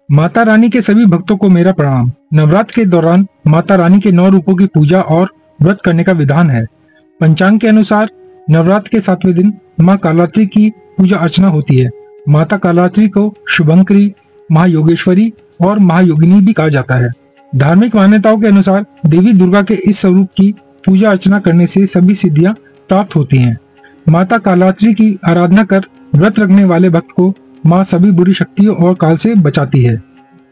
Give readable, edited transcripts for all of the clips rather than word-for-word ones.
माता रानी के सभी भक्तों को मेरा प्रणाम। नवरात्र के दौरान माता रानी के 9 रूपों की पूजा और व्रत करने का विधान है। पंचांग के अनुसार नवरात्र के 7वें दिन माँ कालात्री की पूजा अर्चना होती है। माता कालात्री को शुभंकरी, महायोगेश्वरी और महायोगिनी भी कहा जाता है। धार्मिक मान्यताओं के अनुसार देवी दुर्गा के इस स्वरूप की पूजा अर्चना करने से सभी सिद्धियां प्राप्त होती हैं। माता कालात्री की आराधना कर व्रत रखने वाले भक्त को माँ सभी बुरी शक्तियों और काल से बचाती है।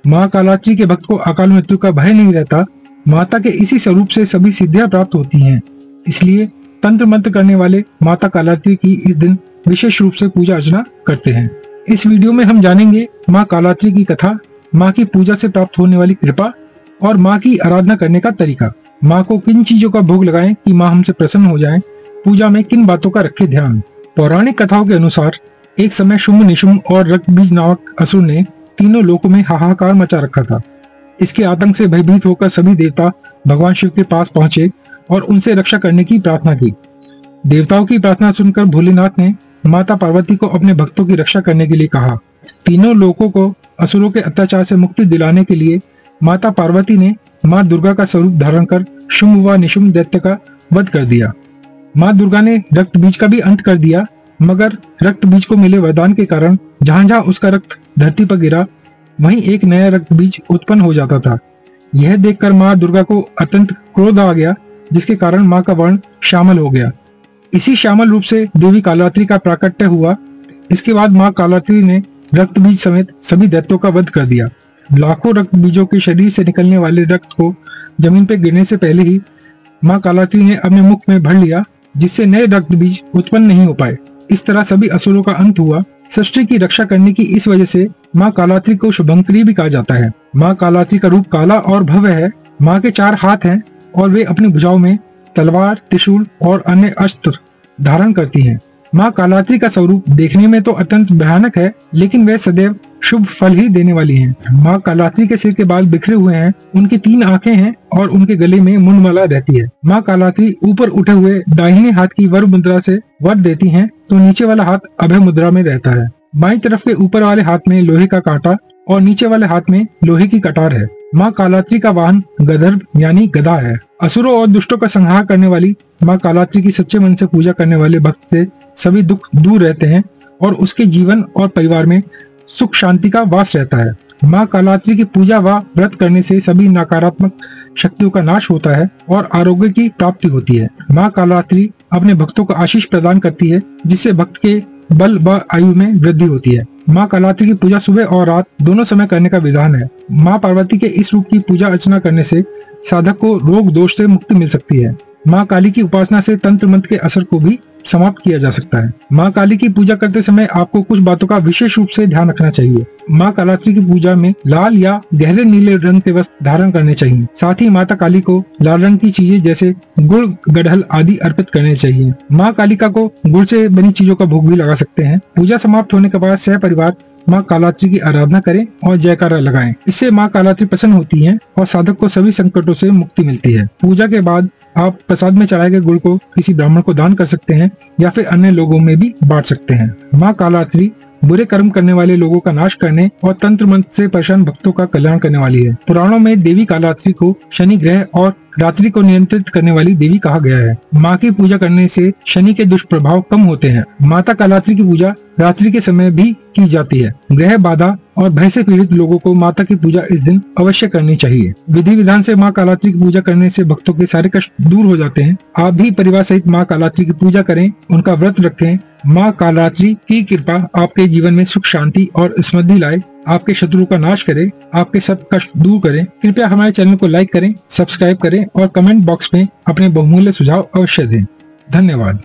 माँ कालात्री के भक्त को अकाल मृत्यु का भय नहीं रहता। माता के इसी स्वरूप से सभी सिद्धियां प्राप्त होती हैं। इसलिए तंत्र मंत्र करने वाले माता कालात्री की इस दिन विशेष रूप से पूजा अर्चना करते हैं। इस वीडियो में हम जानेंगे माँ कालात्री की कथा, माँ की पूजा से प्राप्त होने वाली कृपा और माँ की आराधना करने का तरीका। माँ को किन चीजों का भोग लगाएं कि माँ हमसे प्रसन्न हो जाएं। पूजा में किन बातों का रखे ध्यान। पौराणिक कथाओं के अनुसार एक समय शुंभ, निशुंभ और रक्तबीज नामक असुर ने तीनों लोकों में हाहाकार मचा रखा था। इसके आतंक से भयभीत होकर सभी देवता भगवान शिव के पास पहुंचे और उनसे रक्षा करने की प्रार्थना की। देवताओं की प्रार्थना सुनकर भोलेनाथ ने माता पार्वती को अपने भक्तों की रक्षा करने के लिए कहा। तीनों लोकों को असुरों के अत्याचार से मुक्ति दिलाने के लिए माता पार्वती ने माँ दुर्गा का स्वरूप धारण कर शुंभ व निशुंभ दैत्य का वध कर दिया। माँ दुर्गा ने रक्त बीज का भी अंत कर दिया, मगर रक्त बीज को मिले वरदान के कारण जहां जहां उसका रक्त धरती पर गिरा वहीं एक नया रक्त बीज उत्पन्न हो जाता था। यह देखकर माँ दुर्गा को अत्यंत क्रोध आ गया, जिसके कारण माँ का वर्ण श्यामल हो गया। इसी श्यामल रूप से देवी कालात्री का प्राकट्य हुआ। इसके बाद माँ कालात्री ने रक्त बीज समेत सभी दैत्यों का वध कर दिया। लाखों रक्त बीजों के शरीर से निकलने वाले रक्त को जमीन पर गिरने से पहले ही माँ कालात्री ने अपने मुख में भर लिया, जिससे नए रक्त बीज उत्पन्न नहीं हो पाए। इस तरह सभी असुरों का अंत हुआ। सृष्टि की रक्षा करने की इस वजह से माँ कालात्री को शुभंकरी भी कहा जाता है। माँ कालात्री का रूप काला और भव्य है। माँ के 4 हाथ हैं और वे अपनी भुजाओं में तलवार, त्रिशूल और अन्य अस्त्र धारण करती हैं। माँ कालात्री का स्वरूप देखने में तो अत्यंत भयानक है, लेकिन वे सदैव शुभ फल ही देने वाली हैं। माँ कालात्री के सिर के बाल बिखरे हुए हैं, उनकी 3 आंखें हैं और उनके गले में मुंडमाला रहती है। माँ कालात्री ऊपर उठे हुए दाहिने हाथ की वर मुद्रा से वर देती हैं, तो नीचे वाला हाथ अभय मुद्रा में रहता है। बाईं तरफ के ऊपर वाले हाथ में लोहे का कांटा और नीचे वाले हाथ में लोहे की कटार है। माँ कालात्री का वाहन गदर्भ यानी गदा है। असुरों और दुष्टों का संहार करने वाली माँ कालात्री की सच्चे मन से पूजा करने वाले भक्त से सभी दुख दूर रहते हैं और उसके जीवन और परिवार में सुख शांति का वास रहता है। माँ कालात्री की पूजा व व्रत करने से सभी नकारात्मक शक्तियों का नाश होता है और आरोग्य की प्राप्ति होती है। माँ कालात्री अपने भक्तों को आशीष प्रदान करती है, जिससे भक्त के बल व आयु में वृद्धि होती है। माँ कालात्री की पूजा सुबह और रात दोनों समय करने का विधान है। माँ पार्वती के इस रूप की पूजा अर्चना करने से साधक को रोग दोष से मुक्ति मिल सकती है। माँ काली की उपासना से तंत्र मंत्र के असर को भी समाप्त किया जा सकता है। माँ काली की पूजा करते समय आपको कुछ बातों का विशेष रूप से ध्यान रखना चाहिए। माँ कालात्री की पूजा में लाल या गहरे नीले रंग के वस्त्र धारण करने चाहिए। साथ ही माता काली को लाल रंग की चीजें जैसे गुड़, गड़हल आदि अर्पित करने चाहिए। माँ कालिका को गुड़ से बनी चीजों का भोग भी लगा सकते हैं। पूजा समाप्त होने के बाद सह परिवार माँ कालात्री की आराधना करें और जयकारा लगाएं। इससे माँ कालात्री प्रसन्न होती हैं और साधक को सभी संकटों से मुक्ति मिलती है। पूजा के बाद आप प्रसाद में चढ़ाए गए गुड़ को किसी ब्राह्मण को दान कर सकते हैं या फिर अन्य लोगों में भी बांट सकते हैं। माँ कालात्री बुरे कर्म करने वाले लोगों का नाश करने और तंत्र मंत्र से परेशान भक्तों का कल्याण करने वाली है। पुराणों में देवी कालात्री को शनि ग्रह और रात्रि को नियंत्रित करने वाली देवी कहा गया है। माँ की पूजा करने से शनि के दुष्प्रभाव कम होते हैं। माता कालात्री की पूजा रात्रि के समय भी की जाती है। ग्रह बाधा और भय से पीड़ित लोगों को माता की पूजा इस दिन अवश्य करनी चाहिए। विधि विधान से माँ कालात्री की पूजा करने से भक्तों के सारे कष्ट दूर हो जाते हैं। आप भी परिवार सहित माँ कालात्री की पूजा करें, उनका व्रत रखें। माँ कालात्री की कृपा आपके जीवन में सुख, शांति और समृद्धि लाए, आपके शत्रु का नाश करे, आपके सब कष्ट दूर करें। कृपया हमारे चैनल को लाइक करें, सब्सक्राइब करें और कमेंट बॉक्स में अपने बहुमूल्य सुझाव अवश्य दें। धन्यवाद।